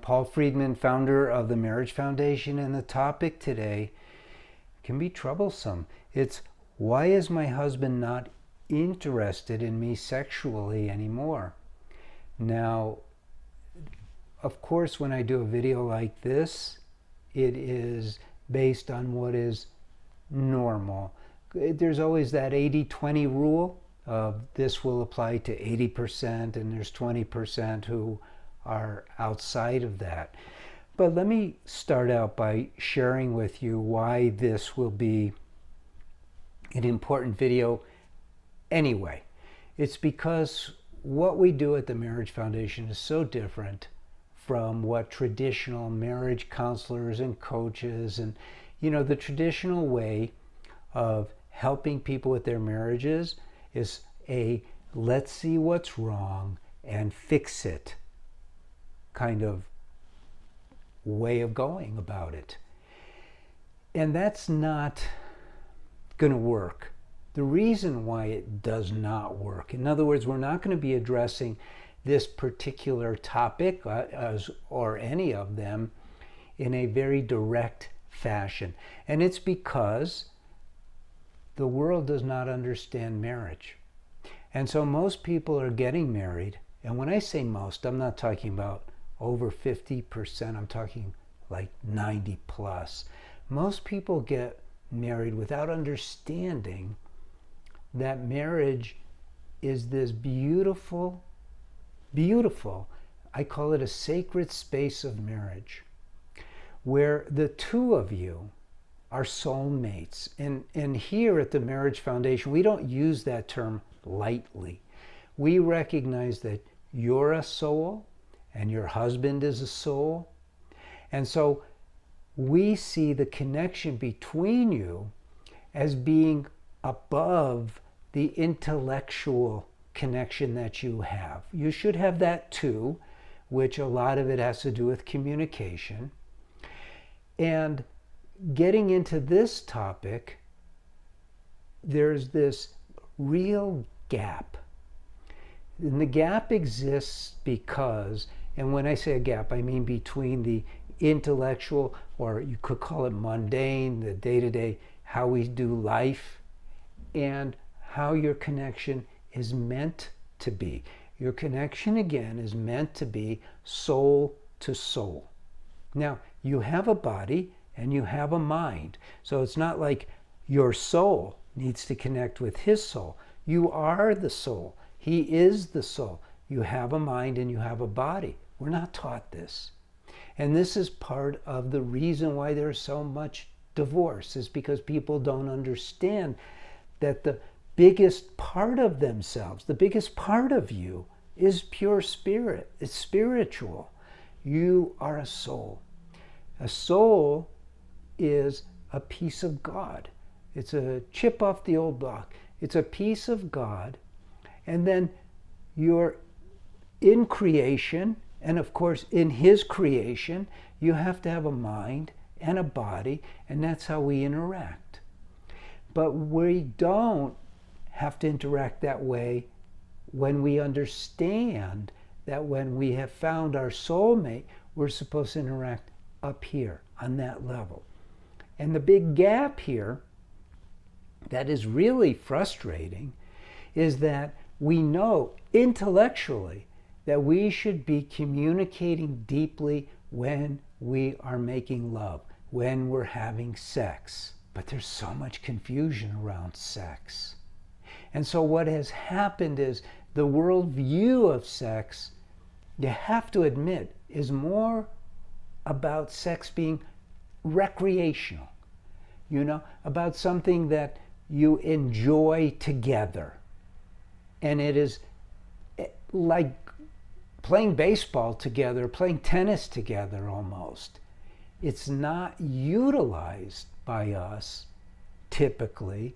Paul Friedman, founder of the Marriage Foundation, and the topic today can be troublesome. It's, why is my husband not interested in me sexually anymore? Now, of course, when I do a video like this, it is based on what is normal. There's always that 80-20 rule of this will apply to 80% and there's 20% who are outside of that. But let me start out by sharing with you why this will be an important video anyway. It's because what we do at the Marriage Foundation is so different from what traditional marriage counselors and coaches and, the traditional way of helping people with their marriages is a let's see what's wrong and fix it kind of way of going about it. And that's not going to work. The reason why it does not work, in other words, we're not going to be addressing this particular topic or any of them in a very direct fashion. And it's because the world does not understand marriage. And so most people are getting married. And when I say most, I'm not talking about over 50%. I'm talking like 90 plus. Most people get married without understanding that marriage is this beautiful, I call it a sacred space of marriage, where the two of you are soulmates. And here at the Marriage Foundation, we don't use that term lightly. We recognize that you're a soul and your husband is a soul. And so we see the connection between you as being above the intellectual connection that you have. You should have that too, which a lot of it has to do with communication. And getting into this topic, there's this real gap. And the gap exists because, and when I say a gap, I mean between the intellectual, or you could call it mundane, the day-to-day, how we do life, and how your connection is meant to be. Your connection, again, is meant to be soul to soul. Now, you have a body and you have a mind. So it's not like your soul needs to connect with his soul. You are the soul. He is the soul. You have a mind and you have a body. We're not taught this. And this is part of the reason why there's so much divorce, is because people don't understand that the biggest part of themselves, the biggest part of you, is pure spirit. It's spiritual. You are a soul. A soul is a piece of God. It's a chip off the old block. It's a piece of God. And then you're in creation, and of course in his creation, you have to have a mind and a body, and that's how we interact. But we don't have to interact that way when we understand that when we have found our soulmate, we're supposed to interact up here on that level. And the big gap here that is really frustrating is that we know intellectually that we should be communicating deeply when we are making love, when we're having sex. But there's so much confusion around sex. And so what has happened is the worldview of sex, you have to admit, is more about sex being recreational, about something that you enjoy together. And it is like playing baseball together, playing tennis together almost. It's not utilized by us typically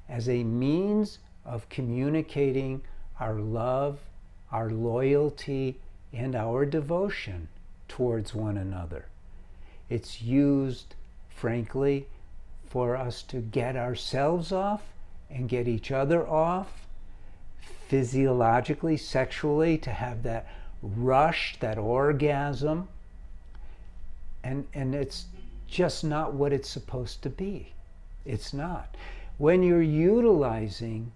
as a means of communicating our love, our loyalty, and our devotion towards one another. It's used, frankly, for us to get ourselves off and get each other off, physiologically, sexually, to have that rush, that orgasm, And it's just not what it's supposed to be. It's not. When you're utilizing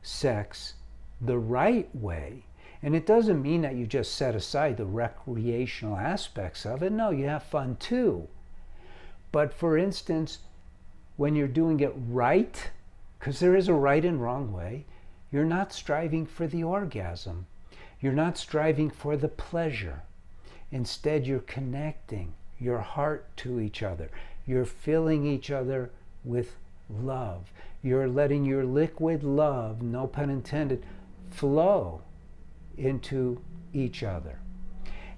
sex the right way, and it doesn't mean that you just set aside the recreational aspects of it. No, you have fun too. But for instance, when you're doing it right, because there is a right and wrong way, you're not striving for the orgasm. You're not striving for the pleasure. Instead, you're connecting your heart to each other. You're filling each other with love. You're letting your liquid love, no pun intended, flow into each other.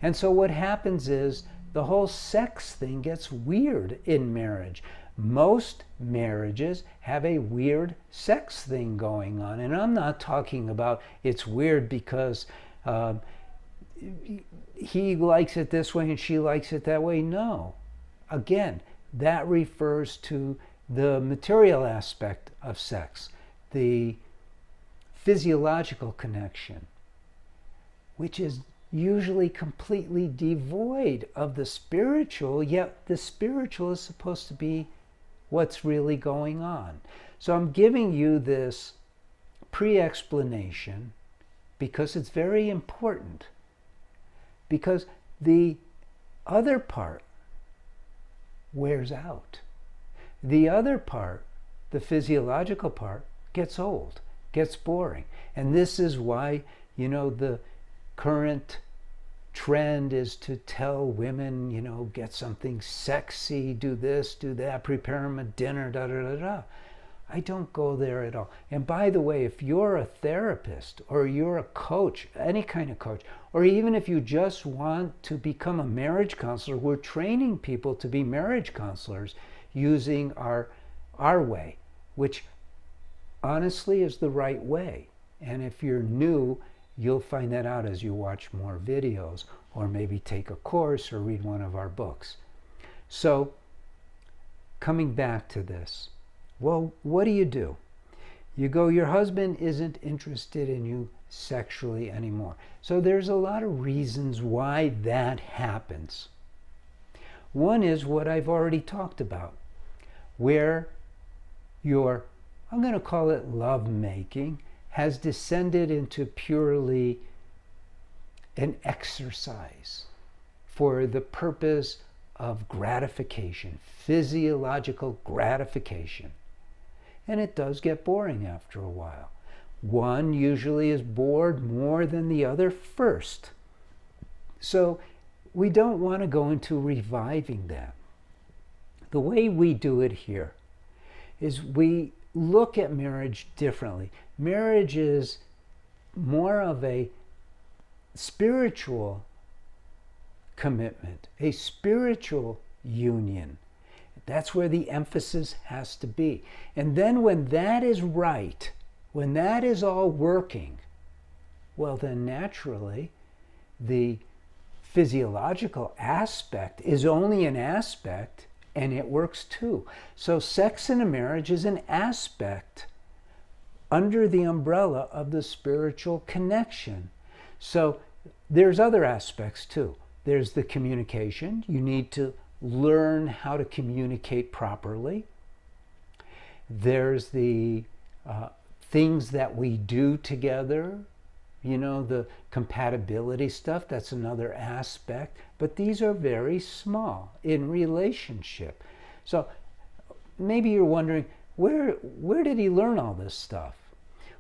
And so what happens is the whole sex thing gets weird in marriage. Most marriages have a weird sex thing going on. And I'm not talking about it's weird because he likes it this way and she likes it that way. No. Again, that refers to the material aspect of sex, the physiological connection, which is usually completely devoid of the spiritual, yet the spiritual is supposed to be what's really going on. So I'm giving you this pre-explanation because it's very important. Because the other part wears out. The other part, the physiological part, gets old, gets boring. And this is why, the current trend is to tell women, get something sexy, do this, do that, prepare them a dinner, da da da da. I don't go there at all. And by the way, if you're a therapist or you're a coach, any kind of coach, or even if you just want to become a marriage counselor, we're training people to be marriage counselors using our way, which honestly is the right way. And if you're new, you'll find that out as you watch more videos or maybe take a course or read one of our books. So coming back to this, well, what do? You go, your husband isn't interested in you sexually anymore. So there's a lot of reasons why that happens. One is what I've already talked about, where your, I'm going to call it lovemaking, has descended into purely an exercise for the purpose of gratification, physiological gratification. And it does get boring after a while. One usually is bored more than the other first. So we don't want to go into reviving that. The way we do it here is we look at marriage differently. Marriage is more of a spiritual commitment, a spiritual union. That's where the emphasis has to be. And then when that is right, when that is all working, well then naturally the physiological aspect is only an aspect, and it works too. So sex in a marriage is an aspect under the umbrella of the spiritual connection. So there's other aspects too. There's the communication. You need to learn how to communicate properly. There's the things that we do together, the compatibility stuff, that's another aspect. But these are very small in relationship. So maybe you're wondering, where did he learn all this stuff?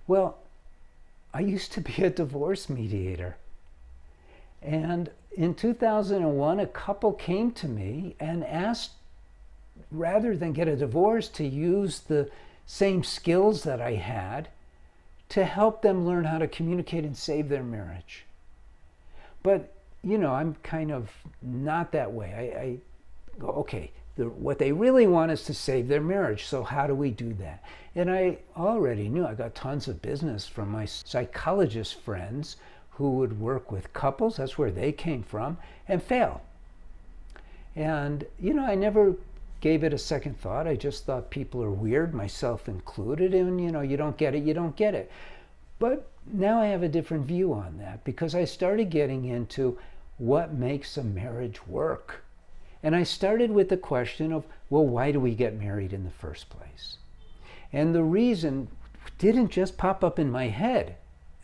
Well, I used to be a divorce mediator. And in 2001, a couple came to me and asked, rather than get a divorce, to use the same skills that I had to help them learn how to communicate and save their marriage. But, I'm kind of not that way. I go, okay, what they really want is to save their marriage. So how do we do that? And I already knew. I got tons of business from my psychologist friends who would work with couples, that's where they came from, and fail. And, I never gave it a second thought. I just thought people are weird, myself included, and, you don't get it, you don't get it. But now I have a different view on that because I started getting into what makes a marriage work. And I started with the question of, well, why do we get married in the first place? And the reason didn't just pop up in my head.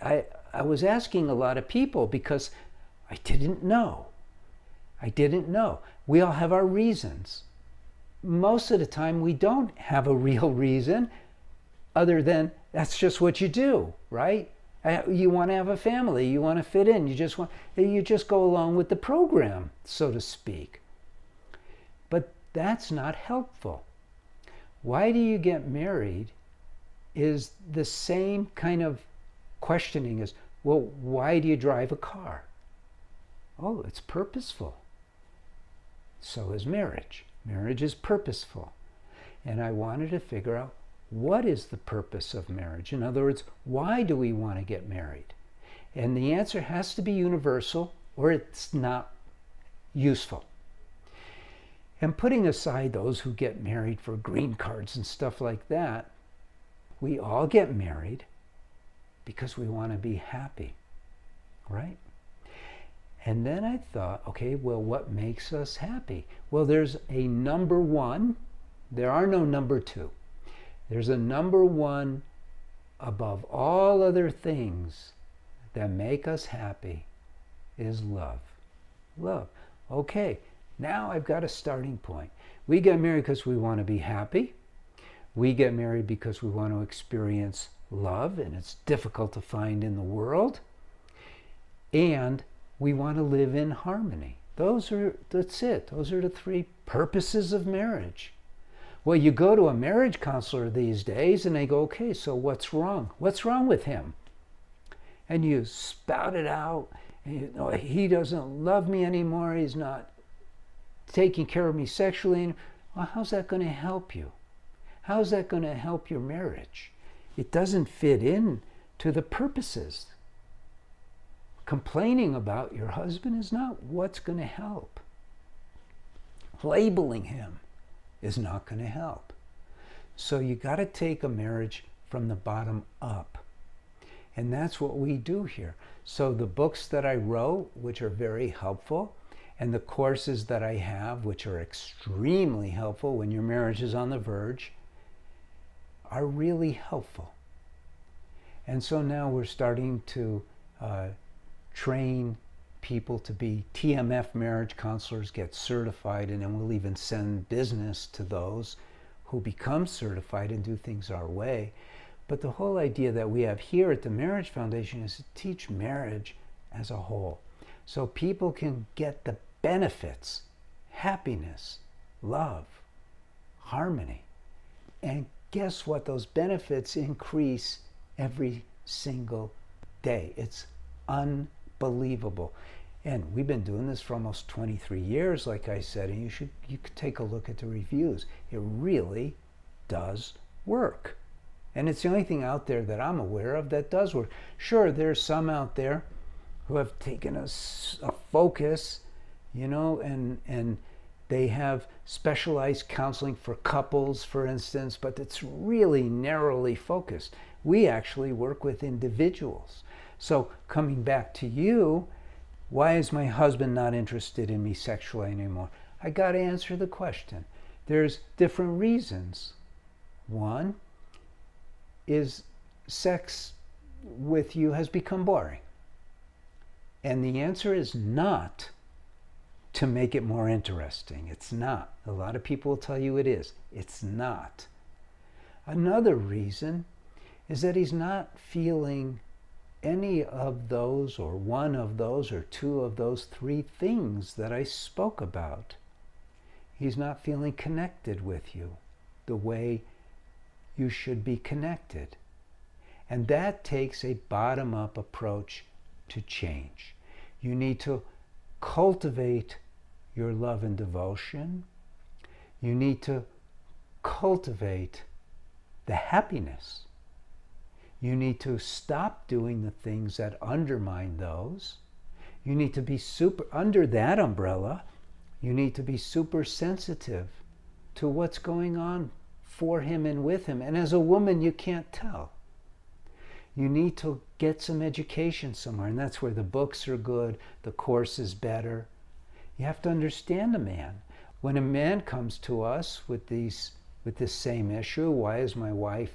I was asking a lot of people because I didn't know. We all have our reasons. Most of the time we don't have a real reason other than that's just what you do, right? You want to have a family, you want to fit in, you just go along with the program, so to speak. But that's not helpful. Why do you get married is the same kind of questioning as, well, why do you drive a car? Oh, it's purposeful. So is marriage. Marriage is purposeful. And I wanted to figure out, what is the purpose of marriage? In other words, why do we want to get married? And the answer has to be universal or it's not useful. And putting aside those who get married for green cards and stuff like that, we all get married because we want to be happy, right? And then I thought, okay, well, what makes us happy? Well, there's a number one. There are no number two. There's a number one above all other things that make us happy is love. Love. Okay, now I've got a starting point. We get married because we want to be happy. We get married because we want to experience love, and it's difficult to find in the world. And we want to live in harmony. That's it. Those are the three purposes of marriage. Well, you go to a marriage counselor these days and they go, okay, so what's wrong? What's wrong with him? And you spout it out. And he doesn't love me anymore. He's not taking care of me sexually. Well, how's that going to help you? How's that going to help your marriage? It doesn't fit in to the purposes. Complaining about your husband is not what's going to help. Labeling him is not going to help. So you got to take a marriage from the bottom up. And that's what we do here. So the books that I wrote, which are very helpful, and the courses that I have, which are extremely helpful when your marriage is on the verge, are really helpful. And so now we're starting to train people to be TMF marriage counselors, get certified, and then we'll even send business to those who become certified and do things our way. But the whole idea that we have here at the Marriage Foundation is to teach marriage as a whole. So people can get the benefits, happiness, love, harmony. And guess what? Those benefits increase every single day. It's unbelievable. And we've been doing this for almost 23 years, like I said, and you could take a look at the reviews. It really does work. And it's the only thing out there that I'm aware of that does work. Sure, there's some out there who have taken a focus, and they have specialized counseling for couples, for instance, but it's really narrowly focused. We actually work with individuals. So coming back to you, why is my husband not interested in me sexually anymore? I got to answer the question. There's different reasons. One is sex with you has become boring. And the answer is not to make it more interesting. It's not. A lot of people will tell you it is. It's not. Another reason is that he's not feeling any of those, or one of those, or two of those three things that I spoke about. He's not feeling connected with you the way you should be connected. And that takes a bottom-up approach to change. You need to cultivate your love and devotion. You need to cultivate the happiness. You need to stop doing the things that undermine those. You need to be under that umbrella, you need to be super sensitive to what's going on for him and with him. And as a woman, you can't tell. You need to get some education somewhere, and that's where the books are good, the course is better. You have to understand a man. When a man comes to us with this same issue, why is my wife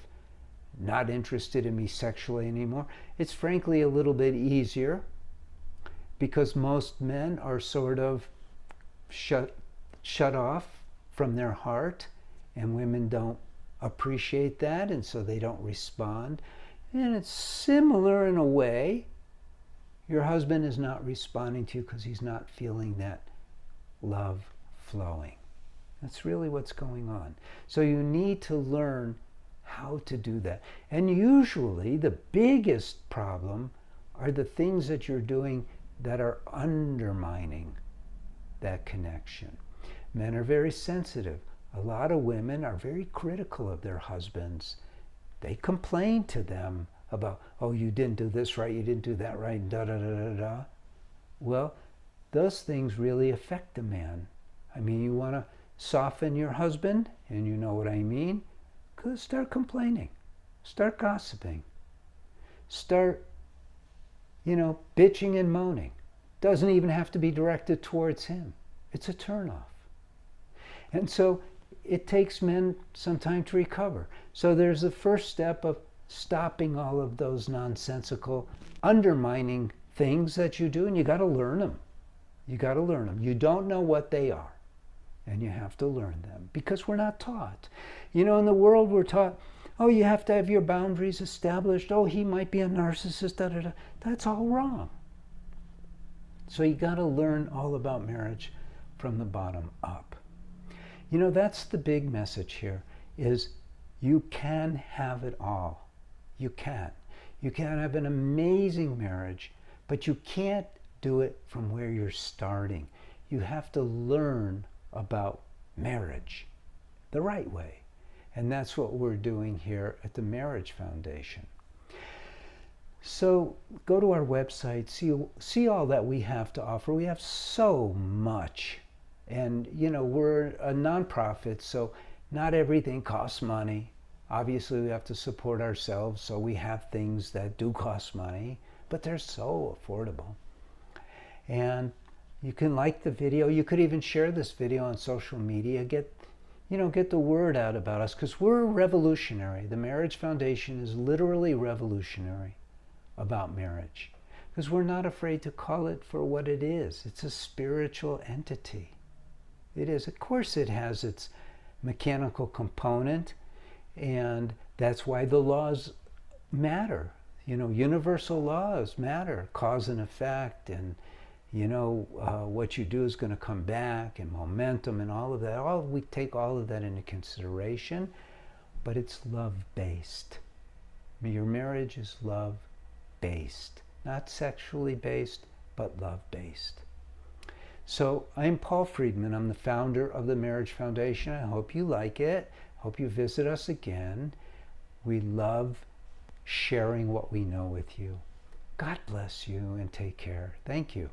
not interested in me sexually anymore? It's frankly a little bit easier because most men are sort of shut off from their heart, and women don't appreciate that, and so they don't respond. And it's similar in a way. Your husband is not responding to you because he's not feeling that love flowing. That's really what's going on. So you need to learn how to do that. And usually the biggest problem are the things that you're doing that are undermining that connection. Men are very sensitive. A lot of women are very critical of their husbands. They complain to them about, oh, you didn't do this right, you didn't do that right, and da da da da da. Well, those things really affect the man. I mean, you want to soften your husband, and you know what I mean? Start complaining. Start gossiping. Start, bitching and moaning. Doesn't even have to be directed towards him. It's a turnoff. And so it takes men some time to recover. So there's the first step of stopping all of those nonsensical, undermining things that you do, and you got to learn them. You got to learn them. You don't know what they are, and you have to learn them because we're not taught. In the world we're taught, oh, you have to have your boundaries established. Oh, he might be a narcissist. Da, da, da. That's all wrong. So you got to learn all about marriage from the bottom up. That's the big message here, is you can have it all. You can. You can have an amazing marriage, but you can't do it from where you're starting. You have to learn about marriage the right way. And that's what we're doing here at the Marriage Foundation. So go to our website, see all that we have to offer. We have so much. And, we're a nonprofit, so not everything costs money. Obviously, we have to support ourselves, so we have things that do cost money, but they're so affordable. And you can like the video. You could even share this video on social media. Get the word out about us, because we're revolutionary. The Marriage Foundation is literally revolutionary about marriage, because we're not afraid to call it for what it is. It's a spiritual entity. It is. Of course, it has its mechanical component, and that's why the laws matter. Universal laws matter, cause and effect, and what you do is going to come back, and momentum, and all of that. We take all of that into consideration, but it's love-based. Your marriage is love-based, not sexually based, but love-based. So I'm Paul Friedman. I'm the founder of the Marriage Foundation. I hope you like it. Hope you visit us again. We love sharing what we know with you. God bless you and take care. Thank you.